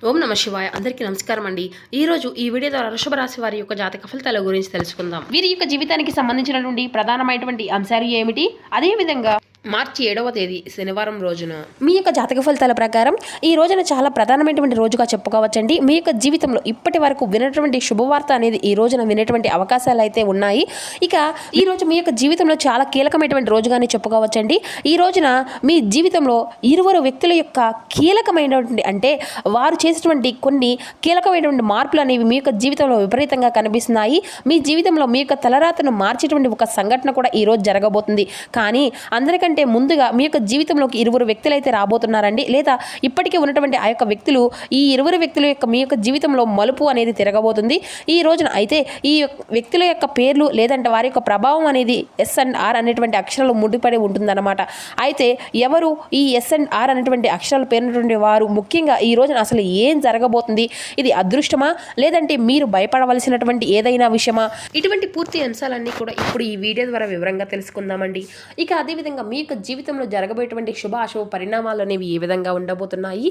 ఓం నమ శివాయ. అందరికీ నమస్కారం అండి. ఈరోజు ఈ వీడియో ద్వారా వృషభ రాశి వారి యొక్క జాతక ఫలితాల గురించి తెలుసుకుందాం. వీరి యొక్క జీవితానికి సంబంధించినటువంటి ప్రధానమైనటువంటి అంశాలు ఏమిటి, అదేవిధంగా మార్చి 7వ తేదీ శనివారం రోజున మీ యొక్క జాతక ఫలితాల ప్రకారం ఈ రోజున చాలా ప్రధానమైనటువంటి రోజుగా చెప్పుకోవచ్చండి. మీ యొక్క జీవితంలో ఇప్పటి వరకు వినటువంటి శుభవార్త అనేది ఈ రోజున వినేటువంటి అవకాశాలు అయితే ఉన్నాయి. ఇక ఈ రోజు మీ యొక్క జీవితంలో చాలా కీలకమైనటువంటి రోజుగానే చెప్పుకోవచ్చండి. ఈ రోజున మీ జీవితంలో ఇరువురు వ్యక్తుల యొక్క కీలకమైనటువంటి అంటే వారు చేసేటువంటి కొన్ని కీలకమైనటువంటి మార్పులు అనేవి మీ యొక్క జీవితంలో విపరీతంగా కనిపిస్తున్నాయి. మీ జీవితంలో మీ యొక్క తలరాతను మార్చేటువంటి ఒక సంఘటన కూడా ఈ రోజు జరగబోతుంది. కానీ అందరికంటే ముందుగా మీ యొక్క జీవితంలోకి ఇరువురు వ్యక్తులు అయితే రాబోతున్నారండి. లేదా ఇప్పటికే ఉన్నటువంటి ఆ యొక్క వ్యక్తులు ఈ ఇరువురు వ్యక్తుల యొక్క మీ యొక్క జీవితంలో మలుపు అనేది తిరగబోతుంది ఈ రోజున. అయితే ఈ వ్యక్తుల యొక్క పేర్లు లేదంటే వారి యొక్క ప్రభావం అనేది S&R అనేటువంటి అక్షరాలు ముడిపడి ఉంటుందన్నమాట. అయితే ఎవరు ఈ S&R అనేటువంటి అక్షరాలు పేరున్నటువంటి వారు ముఖ్యంగా ఈ రోజున అసలు ఏం జరగబోతుంది, ఇది అదృష్టమా లేదంటే మీరు భయపడవలసినటువంటి ఏదైనా విషయమా, ఇటువంటి పూర్తి అంశాలన్నీ కూడా ఇప్పుడు ఈ వీడియో ద్వారా వివరంగా తెలుసుకుందామండి. ఇక అదేవిధంగా మీ యొక్క జీవితంలో జరగబోయేటువంటి శుభ అశుభ పరిణామాలు అనేవి ఏ విధంగా ఉండబోతున్నాయి,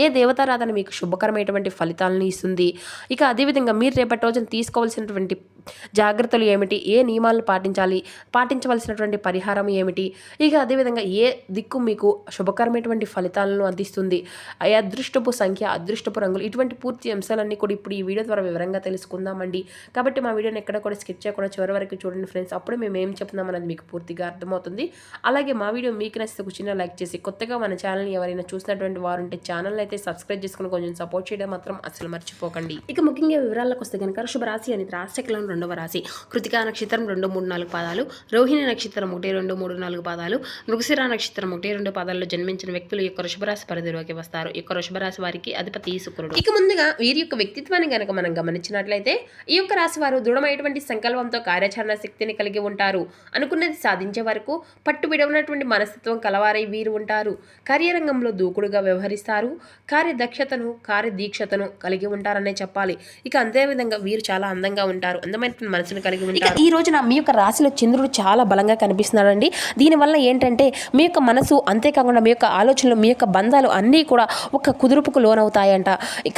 ఏ దేవతారాధన మీకు శుభకరమైనటువంటి ఫలితాలను ఇస్తుంది, ఇక అదేవిధంగా మీరు రేపటి రోజున తీసుకోవాల్సినటువంటి జాగ్రత్తలు ఏమిటి, ఏ నియమాలను పాటించవలసినటువంటి పరిహారం ఏమిటి, ఇక అదేవిధంగా ఏ దిక్కు మీకు శుభకరమైనటువంటి ఫలితాలను అందిస్తుంది, అదృష్టపు సంఖ్య, అదృష్టపు రంగులు, ఇటువంటి పూర్తి అంశాలన్నీ కూడా ఇప్పుడు ఈ వీడియో ద్వారా వివరంగా తెలుసుకుందామండి. కాబట్టి మా వీడియోని ఎక్కడ కూడా స్కిప్ చేయకుండా చివరి వరకు చూడండి ఫ్రెండ్స్. అప్పుడు మేము ఏం చెప్తున్నాం అనేది మీకు పూర్తిగా అర్థమవుతుంది. అలాగే మా వీడియో మీకు నచ్చితే ఒక చిన్న లైక్ చేసి, కొత్తగా మన ఛానల్ని ఎవరైనా చూసినటువంటి వారు ఉంటే ఛానల్ అయితే సబ్స్క్రైబ్ చేసుకుని కొంచెం సపోర్ట్ చేయడం మాత్రం అసలు మర్చిపోకండి. ఇక ముఖ్యంగా వివరాలకు వస్తే కనుక వృషభ రాశి అనేది రాశిచక్రంలో 2వ రాశి. కృతికా నక్షత్రం 2, 3, 4 పాదాలు, రోహిణి నక్షత్రం 1, 2, 3, 4 పాదాలు, మృగశిర నక్షత్రం 1, 2 పాదాల్లో జన్మించిన వ్యక్తులు యొక్క వృషభ రాశి పరిధిలోకి వస్తారు. ఈ యొక్క వృషభ రాశి వారికి అధిపతి శుక్రుడు. ఇక ముందుగా వీరి యొక్క వ్యక్తిత్వాన్ని గనక మనం గమనించినట్లయితే ఈ యొక్క రాశి వారు దృఢమైనటువంటి సంకల్పంతో కార్యాచరణ శక్తిని కలిగి ఉంటారు. అనుకున్నది సాధించే వరకు పట్టు విడవనటువంటి మనస్తత్వం కలవారై వీరు ఉంటారు. కార్యరంగంలో దూకుడుగా వ్యవహరిస్తారు. కార్యదక్షతను కార్యదీక్షతను కలిగి ఉంటారనే చెప్పాలి. ఇక అంతేవిధంగా వీరు చాలా అందంగా ఉంటారు. అందమైన మనసును కలిగి ఉంటారు. ఈ రోజున మీ యొక్క రాశిలో చంద్రుడు చాలా బలంగా కనిపిస్తున్నాడండి. దీనివల్ల ఏంటంటే మీ యొక్క మనసు, అంతేకాకుండా మీ యొక్క ఆలోచనలు, మీ యొక్క బంధాలు అన్నీ కూడా ఒక కుదురుపుకు లోనవుతాయంట.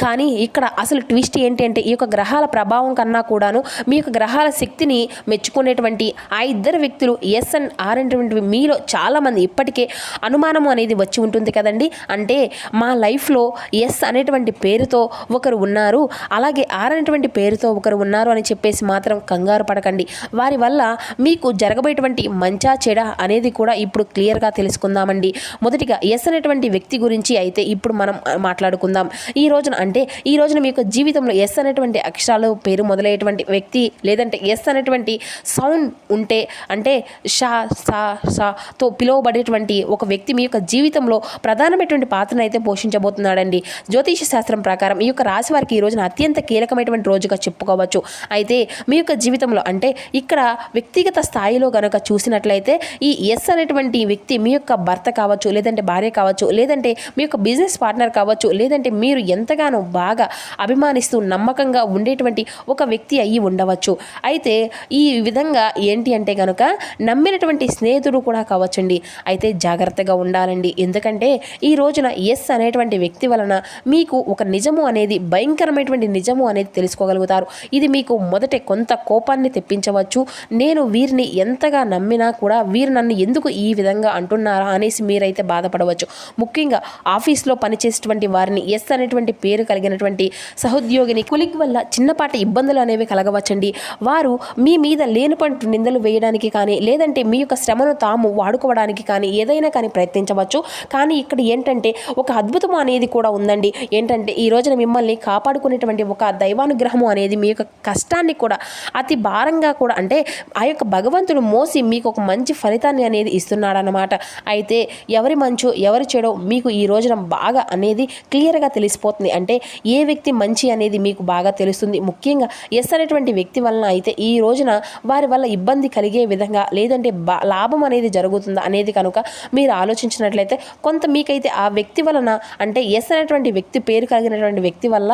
కానీ ఇక్కడ అసలు ట్విస్ట్ ఏంటి అంటే ఈ యొక్క గ్రహాల ప్రభావం కన్నా కూడాను మీ యొక్క గ్రహాల శక్తిని మెచ్చుకునేటువంటి ఆ ఇద్దరు వ్యక్తులు S&R అనేటువంటివి మీలో చాలామంది ఇప్పటికే అనుమానం అనేది వచ్చి ఉంటుంది కదండి. అంటే మా లైఫ్లో S అనేటువంటి పేరుతో ఒకరు ఉన్నారు, అలాగే R అనేటువంటి పేరుతో ఒకరు ఉన్నారు అని చెప్పేసి మాత్రం కంగారు పడకండి. వారి వల్ల మీకు జరగబోయేటువంటి మంచా చెడ అనేది కూడా ఇప్పుడు క్లియర్గా తెలుసుకుందామండి. మొదటిగా S అనేటువంటి వ్యక్తి గురించి అయితే ఇప్పుడు మనం మాట్లాడుకుందాం. ఈ రోజున మీ యొక్క జీవితంలో S అనేటువంటి అక్షరాలు పేరు మొదలయ్యేటువంటి వ్యక్తి లేదంటే S అనేటువంటి సౌండ్ ఉంటే అంటే షా సా సాతో పిలువబడేటువంటి ఒక వ్యక్తి మీ యొక్క జీవితంలో ప్రధానమైనటువంటి పాత్రను అయితే పోషించబోతున్నాడండి. జ్యోతిష శాస్త్రం ప్రకారం ఈ యొక్క రాశి వారికి ఈ రోజున అత్యంత కీలకమైనటువంటి రోజుగా చెప్పుకోవచ్చు. అయితే మీ యొక్క జీవితంలో అంటే ఇక్కడ వ్యక్తిగత స్థాయిలో గనక చూసినట్లయితే ఈ S అనేటువంటి వ్యక్తి మీ యొక్క భర్త కావచ్చు, లేదంటే భార్య కావచ్చు, లేదంటే మీ యొక్క బిజినెస్ పార్ట్నర్ కావచ్చు, లేదంటే మీరు ఎంతగానో బాగా అభిమానిస్తూ నమ్మకంగా ఉండేటువంటి ఒక వ్యక్తి అయ్యి ఉండవచ్చు. అయితే ఈ విధంగా ఏంటి అంటే కనుక నమ్మినటువంటి స్నేహితుడు కూడా కావచ్చండి. అయితే జాగ్రత్తగా ఉండాలండి. ఎందుకంటే ఈ రోజున S అనేటువంటి వ్యక్తి వలన మీకు ఒక నిజము అనేది, భయంకరమైనటువంటి నిజము అనేది తెలుసుకోగలుగుతారు. ఇది మీకు మొదట కొంత కోపాన్ని తెప్పించవచ్చు. నేను వీరిని ఎంతగా నమ్మినా కూడా వీరు నన్ను ఎందుకు ఈ విధంగా అంటున్నారా అనేసి మీరైతే బాధపడవచ్చు. ముఖ్యంగా ఆఫీస్లో పనిచేసేటువంటి వారిని S అనేటువంటి పేరు కలిగినటువంటి సహోద్యోగిని కొలిక్ వల్ల చిన్నపాటి ఇబ్బందులు అనేవి కలగవచ్చండి. వారు మీ మీద లేనిపంటు నిందలు వేయడానికి కానీ లేదంటే మీ యొక్క శ్రమను తాము వాడుకోవడానికి కానీ ఏదైనా కానీ ప్రయత్నించవచ్చు. కానీ ఇక్కడ ఏంటంటే ఒక అద్భుతం అనేది కూడా ఉందండి. ఏంటంటే ఈ రోజున మిమ్మల్ని కాపాడుకునేటువంటి ఒక దైవానుగ్రహము అనేది మీ యొక్క కష్టాన్ని కూడా అతి భారంగా కూడా అంటే ఆ యొక్క భగవంతుడు మోసి మీకు ఒక మంచి ఫలితాన్ని అనేది ఇస్తున్నాడనమాట. అయితే ఎవరి మంచు ఎవరి చెడో మీకు ఈ రోజున బాగా అనేది క్లియర్గా తెలిసిపోతుంది. అంటే ఏ వ్యక్తి మంచి అనేది మీకు బాగా తెలుస్తుంది. ముఖ్యంగా S అనేటువంటి వ్యక్తి వలన అయితే ఈ రోజున వారి వల్ల ఇబ్బంది కలిగే విధంగా లేదంటే లాభం అనేది జరుగుతుందా అనేది కనుక మీరు ఆలోచించినట్లయితే కొంత మీకైతే ఆ వ్యక్తి వలన అంటే S అనేటువంటి వ్యక్తి పేరు కలిగినటువంటి వ్యక్తి వల్ల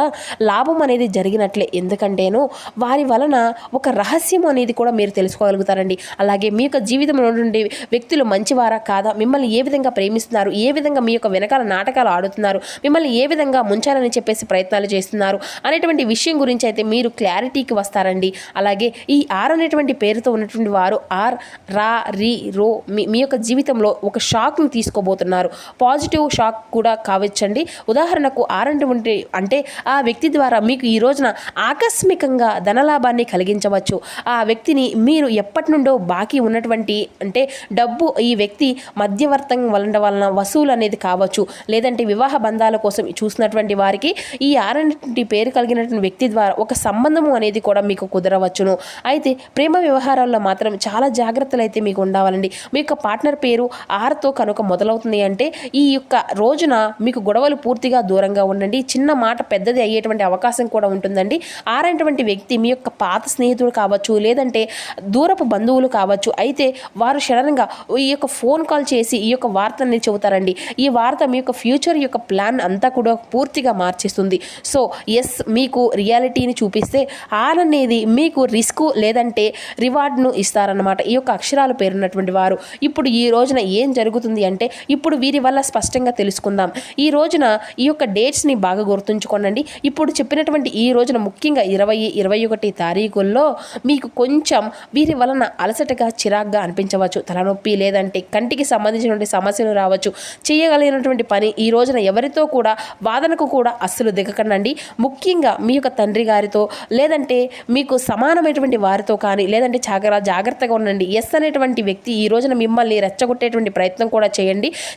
లాభం అనేది జరిగినట్లే. ఎందుకంటేను వారి వలన ఒక రహస్యం అనేది కూడా మీరు తెలుసుకోగలుగుతారండి. అలాగే మీ యొక్క జీవితంలో నుండి వ్యక్తులు మంచివారా కాదా, మిమ్మల్ని ఏ విధంగా ప్రేమిస్తున్నారు, ఏ విధంగా మీ యొక్క వెనకాల నాటకాలు ఆడుతున్నారు, మిమ్మల్ని ఏ విధంగా ముంచాలని చెప్పేసి ప్రయత్నాలు చేస్తున్నారు అనేటువంటి విషయం గురించి అయితే మీరు క్లారిటీకి వస్తారండి. అలాగే ఈ ఆర్ అనేటువంటి పేరుతో ఉన్నటువంటి వారు ఆర్, రా, రి, రో మీ యొక్క జీవితంలో ఒక షాక్ని తీసుకోబోతున్నారు. పాజిటివ్ షాక్ కూడా కావచ్చండి. ఉదాహరణకు ఆర్ అంటే ఆ వ్యక్తి ద్వారా మీకు ఈ రోజున ఆకస్మికంగా ధనలాభాన్ని కలిగించవచ్చు. ఆ వ్యక్తిని మీరు ఎప్పటి నుండో బాకీ ఉన్నటువంటి అంటే డబ్బు ఈ వ్యక్తి మధ్యవర్తం వలన వసూలు అనేది కావచ్చు, లేదంటే వివాహ బంధాల కోసం చూసినటువంటి వారికి ఈ ఆర్ అనేటువంటి పేరు కలిగినటువంటి వ్యక్తి ద్వారా ఒక సంబంధము అనేది కూడా మీకు కుదరవచ్చును. అయితే ప్రేమ వ్యవహారాల్లో మాత్రం చాలా జాగ్రత్తలు అయితే మీకు ఉండాలండి. మీ యొక్క పార్ట్నర్ పేరు ఆర్తో కనుక మొదలవుతుంది అంటే ఈ యొక్క రోజున మీకు గొడవలు పూర్తిగా దూరంగా ఉండండి. చిన్న మాట పెద్దది అయ్యేటువంటి అవకాశం కూడా ఉంటుందండి. ఆర్ అనేటువంటి వ్యక్తి మీ యొక్క పాత స్నేహితుడు కావచ్చు, లేదంటే దూరపు బంధువులు కావచ్చు. అయితే వారు సడన్గా ఈ యొక్క ఫోన్ కాల్ చేసి ఈ యొక్క వార్తని చెబుతారండి. ఈ వార్త మీ యొక్క ఫ్యూచర్ యొక్క ప్లాన్ అంతా కూడా పూర్తిగా మార్చేస్తుంది. సో ఎస్, మీకు రియాలిటీని చూపిస్తే ఆర్ అనేది మీకు రిస్క్ లేదంటే రివార్డ్ను ఇస్తారన్నమాట. ఈ యొక్క అక్షరాలు పేరున్నటువంటి వారు ఇప్పుడు ఈ రోజున ఏం జరుగుతుంది అంటే ఇప్పుడు వీరి వల్ల స్పష్టంగా తెలుసుకుందాం. ఈ రోజున ఈ యొక్క డేట్స్ని బాగా గుర్తుంచుకోండి. ఇప్పుడు చెప్పినటువంటి ఈ రోజున ముఖ్యంగా 20-21 తారీఖుల్లో మీకు కొంచెం వీరి వలన అలసటగా చిరాగ్గా అనిపించవచ్చు, తలనొప్పి లేదంటే కంటికి సంబంధించినటువంటి సమస్యలు రావచ్చు. చేయగలిగినటువంటి పని ఈ రోజున ఎవరితో కూడా వాదనకు కూడా అస్సలు దిగకండి. ముఖ్యంగా మీ యొక్క తండ్రి గారితో లేదంటే మీకు సమానమైనటువంటి వారితో కానీ లేదంటే జాగ్రత్తగా ఉండండి. ఎస్ అనేటువంటి వ్యక్తి ఈ రోజున మిమ్మల్ని రెచ్చగొట్టేటువంటి ప్రయత్నం కూడా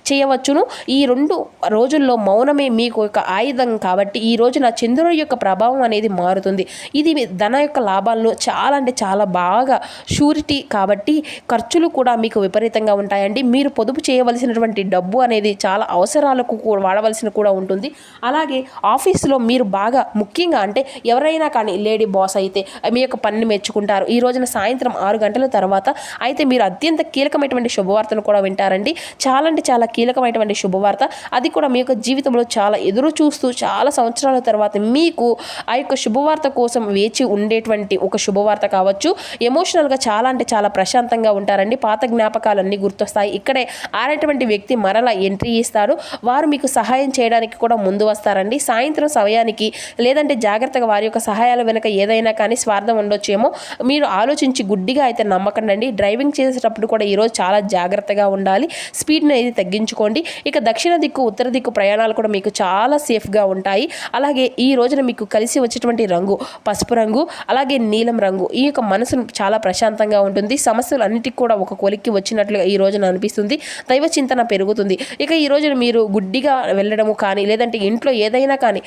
చేయవచ్చును. ఈ 2 రోజుల్లో మౌనమే మీకు ఒక ఆయుధం కాబట్టి ఈ రోజున చంద్రుడి యొక్క ప్రభావం అనేది మారుతుంది. ఇది ధన యొక్క లాభాలను చాలా అంటే చాలా బాగా షూరిటీ కాబట్టి ఖర్చులు కూడా మీకు విపరీతంగా ఉంటాయండి. మీరు పొదుపు చేయవలసినటువంటి డబ్బు అనేది చాలా అవసరాలకు వాడవలసిన కూడా ఉంటుంది. అలాగే ఆఫీస్లో మీరు బాగా ముఖ్యంగా అంటే ఎవరైనా కానీ లేడీ బాస్ అయితే మీ యొక్క పనిని మెచ్చుకుంటారు. ఈ రోజున సాయంత్రం 6 గంటల తర్వాత అయితే మీరు అత్యంత కీలకమైనటువంటి శుభవార్తను కూడా వింటారండి. చాలా అంటే చాలా కీలకమైనటువంటి శుభవార్త. అది కూడా మీ యొక్క జీవితంలో చాలా ఎదురు చూస్తూ చాలా సంవత్సరాల తర్వాత మీకు ఆ యొక్క శుభవార్త కోసం వేచి ఉండేటువంటి ఒక శుభవార్త కావచ్చు. ఎమోషనల్గా చాలా అంటే చాలా ప్రశాంతంగా ఉంటారండి. పాత జ్ఞాపకాలన్నీ గుర్తొస్తాయి. ఇక్కడే ఆరేటువంటి వ్యక్తి మరలా ఎంట్రీ ఇస్తాడు. వారు మీకు సహాయం చేయడానికి కూడా ముందు వస్తారండి. సాయంత్రం సమయానికి లేదంటే జాగ్రత్తగా వారి యొక్క సహాయాల వెనుక ఏదైనా కానీ స్వార్థం ఉండొచ్చేమో మీరు ఆలోచించి గుడ్డిగా అయితే నమ్మకండి. డ్రైవింగ్ చేసేటప్పుడు కూడా ఈరోజు చాలా జాగ్రత్తగా ఉండాలి. స్పీడ్ని అనేది తగ్గించుకోండి. ఇక దక్షిణ దిక్కు ఉత్తర దిక్కు ప్రయాణాలు కూడా మీకు చాలా సేఫ్గా ఉంటాయి. అలాగే ఈ రోజున మీకు కలిసి వచ్చేటువంటి రంగు పసుపు రంగు, అలాగే నీలం రంగు. ఈ యొక్క మనసు చాలా ప్రశాంతంగా ఉంటుంది. సమస్యలు అన్నిటికీ కూడా ఒక కొలిక్కి వచ్చినట్లుగా ఈ రోజున అనిపిస్తుంది. దైవ చింతన పెరుగుతుంది. ఇక ఈ రోజున మీరు గుడ్డిగా వెళ్ళడము కానీ లేదంటే ఇంట్లో ఏదైనా కానీ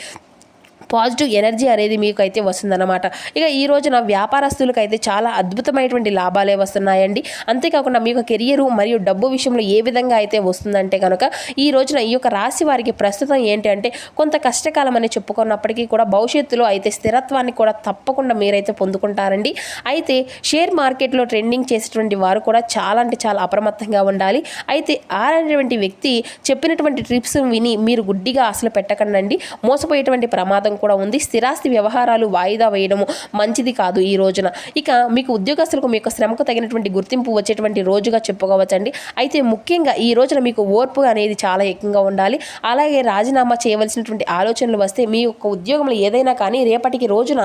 పాజిటివ్ ఎనర్జీ అనేది మీకు అయితే వస్తుందన్నమాట. ఇక ఈ రోజున వ్యాపారస్తులకు అయితే చాలా అద్భుతమైనటువంటి లాభాలే వస్తున్నాయండి. అంతేకాకుండా మీ యొక్క కెరియరు మరియు డబ్బు విషయంలో ఏ విధంగా అయితే వస్తుందంటే కనుక ఈ రోజున ఈ యొక్క రాశి వారికి ప్రస్తుతం ఏంటి అంటే కొంత కష్టకాలం అని చెప్పుకున్నప్పటికీ కూడా భవిష్యత్తులో అయితే స్థిరత్వాన్ని కూడా తప్పకుండా మీరైతే పొందుకుంటారండి. అయితే షేర్ మార్కెట్లో ట్రెండింగ్ చేసేటువంటి వారు కూడా చాలా అంటే చాలా అప్రమత్తంగా ఉండాలి. అయితే ఆరనేటువంటి వ్యక్తి చెప్పినటువంటి ట్రిప్స్ విని మీరు గుడ్డిగా అసలు పెట్టకండి. మోసపోయేటువంటి ప్రమాదం కూడా ఉంది. స్థిరాస్తి వ్యవహారాలు వాయిదా వేయడము మంచిది కాదు ఈ రోజున. ఇక మీకు ఉద్యోగస్తులకు మీ యొక్క శ్రమకు తగినటువంటి గుర్తింపు వచ్చేటువంటి రోజుగా చెప్పుకోవచ్చండి. అయితే ముఖ్యంగా ఈ రోజున మీకు ఓర్పు అనేది చాలా ఎక్కువగా ఉండాలి. అలాగే రాజీనామా చేయవలసినటువంటి ఆలోచనలు వస్తే మీ యొక్క ఉద్యోగంలో ఏదైనా కానీ రేపటికి రోజున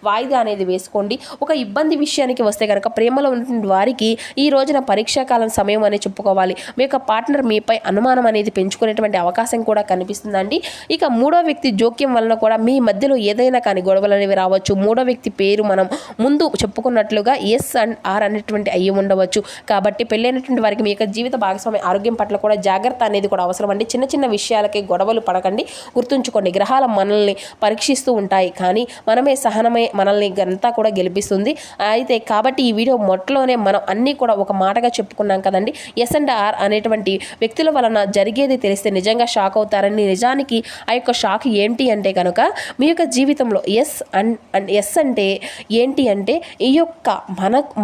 వాయిదా అనేది వేసుకోండి. ఒక ఇబ్బంది విషయానికి వస్తే కనుక ప్రేమలో ఉన్నటువంటి వారికి ఈ రోజున పరీక్షాకాలం సమయం అనేది చెప్పుకోవాలి. మీ యొక్క పార్ట్నర్ మీపై అనుమానం అనేది పెంచుకునేటువంటి అవకాశం కూడా కనిపిస్తుందండి. ఇక మూడో వ్యక్తి జోక్యం వలన కూడా మీ మధ్యలో ఏదైనా కానీ గొడవలు అనేవి రావచ్చు. మూడో వ్యక్తి పేరు మనం ముందు చెప్పుకున్నట్లుగా ఎస్ అండ్ ఆర్ అనేటువంటి అయ్యి ఉండవచ్చు. కాబట్టి పెళ్ళైనటువంటి వారికి మీ యొక్క జీవిత భాగస్వామి ఆరోగ్యం పట్ల కూడా జాగ్రత్త అనేది కూడా అవసరం అండి. చిన్న చిన్న విషయాలకి గొడవలు పడకండి. గుర్తుంచుకోండి, గ్రహాల మనల్ని పరీక్షిస్తూ ఉంటాయి, కానీ మనమే మనల్ని అంతా కూడా గెలిపిస్తుంది. అయితే కాబట్టి ఈ వీడియో మొట్టలోనే మనం అన్నీ కూడా ఒక మాటగా చెప్పుకున్నాం కదండి. ఎస్ అండ్ ఆర్ అనేటువంటి వ్యక్తుల వలన జరిగేది తెలిస్తే నిజంగా షాక్ అవుతారని. నిజానికి ఆ యొక్క షాక్ ఏంటి అంటే కనుక మీ యొక్క జీవితంలో ఎస్ అంటే ఏంటి అంటే ఈ యొక్క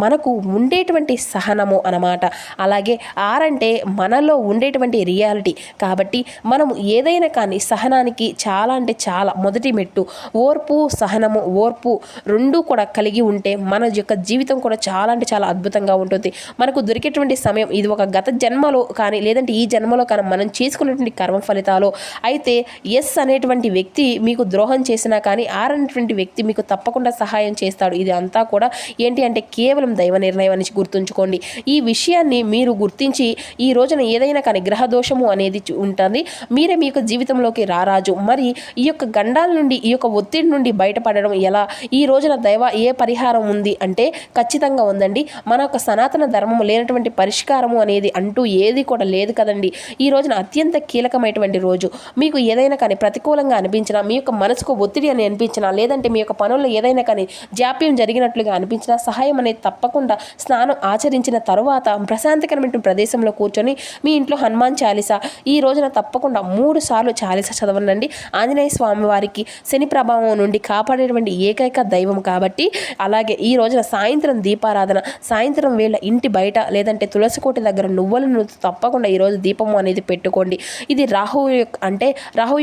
మనకు ఉండేటువంటి సహనము అన్నమాట. అలాగే ఆర్ అంటే మనలో ఉండేటువంటి రియాలిటీ. కాబట్టి మనము ఏదైనా కానీ సహనానికి చాలా అంటే చాలా మొదటి మెట్టు ఓర్పు, సహనము, ఓర్పు రెండూ కూడా కలిగి ఉంటే మన యొక్క జీవితం కూడా చాలా అంటే చాలా అద్భుతంగా ఉంటుంది. మనకు దొరికేటువంటి సమయం ఇది ఒక గత జన్మలో కానీ లేదంటే ఈ జన్మలో కానీ మనం చేసుకున్నటువంటి కర్మ ఫలితాలు. అయితే ఎస్ అనేటువంటి వ్యక్తి మీకు ద్రోహం చేసినా కానీ ఆర్ అనేటువంటి వ్యక్తి మీకు తప్పకుండా సహాయం చేస్తాడు. ఇది అంతా కూడా ఏంటి అంటే కేవలం దైవ నిర్ణయం అని గుర్తుంచుకోండి. ఈ విషయాన్ని మీరు గుర్తించి ఈ రోజున ఏదైనా కానీ గ్రహ దోషము అనేది ఉంటుంది. మీరే మీ యొక్క జీవితంలోకి రారాజు. మరి ఈ యొక్క గండాల నుండి ఈ యొక్క ఒత్తిడి నుండి బయటపడడం ఎలా? ఈ రోజున ఏ పరిహారం ఉంది అంటే ఖచ్చితంగా ఉందండి. మన యొక్క సనాతన ధర్మము లేనటువంటి పరిష్కారము అనేది అంటూ ఏది కూడా లేదు కదండి. ఈ రోజున అత్యంత కీలకమైనటువంటి రోజు. మీకు ఏదైనా కానీ ప్రతికూలంగా అనిపించినా, మీ యొక్క మనసుకు ఒత్తిడి అని అనిపించినా, లేదంటే మీ యొక్క పనుల్లో ఏదైనా కానీ జాప్యం జరిగినట్లుగా అనిపించినా సహాయం అనేది తప్పకుండా స్నానం ఆచరించిన తరువాత ప్రశాంతకరమైన ప్రదేశంలో కూర్చొని మీ ఇంట్లో హనుమాన్ చాలీసా ఈ రోజున తప్పకుండా 3 సార్లు చాలీసా చదవండి. ఆంజనేయ స్వామి వారికి శని ప్రభావం నుండి కాపాడేటువంటి ఏకైక దైవం కాబట్టి. అలాగే ఈ రోజున సాయంత్రం దీపారాధన, సాయంత్రం వేళ ఇంటి బయట లేదంటే తులసి కోటి దగ్గర నువ్వులను తప్పకుండా ఈరోజు దీపము అనేది పెట్టుకోండి. ఇది రాహు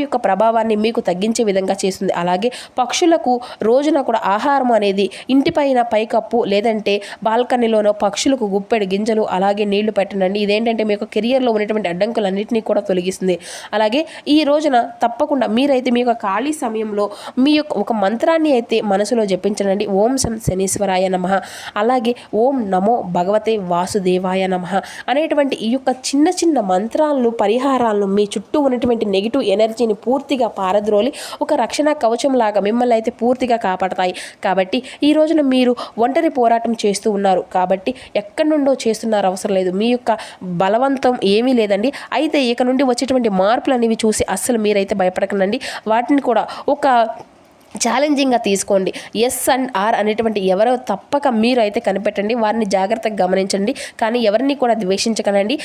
యొక్క ప్రభావాన్ని మీకు తగ్గించే విధంగా చేస్తుంది. అలాగే పక్షులకు రోజున కూడా ఆహారం అనేది ఇంటిపైన పైకప్పు లేదంటే బాల్కనీలోనో పక్షులకు గుప్పెడు గింజలు అలాగే నీళ్లు పెట్టండి. ఇదేంటంటే మీ యొక్క కెరియర్లో ఉన్నటువంటి అడ్డంకులన్నింటినీ కూడా తొలగిస్తుంది. అలాగే ఈ రోజున తప్పకుండా మీరైతే మీ యొక్క ఖాళీ సమయంలో మీ యొక్క ఒక మంత్రాన్ని అయితే మనసులో జపించండి. ఓం శం శనీశ్వరాయ నమః, అలాగే ఓం నమో భగవతే వాసుదేవాయ నమః అనేటువంటి ఈ యొక్క చిన్న చిన్న మంత్రాలను, పరిహారాలను మీ చుట్టూ ఉన్నటువంటి నెగిటివ్ ఎనర్జీని పూర్తిగా పారద్రోలి ఒక రక్షణ కవచం లాగా మిమ్మల్ని అయితే పూర్తిగా కాపాడతాయి. కాబట్టి ఈ రోజున మీరు ఒంటరి పోరాటం చేస్తూ ఉన్నారు కాబట్టి ఎక్కడి నుండో చేస్తున్నారు అవసరం లేదు. మీ యొక్క బలవంతం ఏమీ లేదండి. అయితే ఇక నుండి వచ్చేటువంటి మార్పులు అనేవి చూసి అస్సలు మీరైతే భయపడకండి. వాటిని కూడా ఒక ఛాలెంజింగ్గా తీసుకోండి. ఎస్ అండ్ ఆర్ అనేటువంటి ఎవరో తప్పక మీరు అయితే కనిపెట్టండి. వారిని జాగ్రత్తగా గమనించండి. కానీ ఎవరిని కూడా ద్వేషించకండి.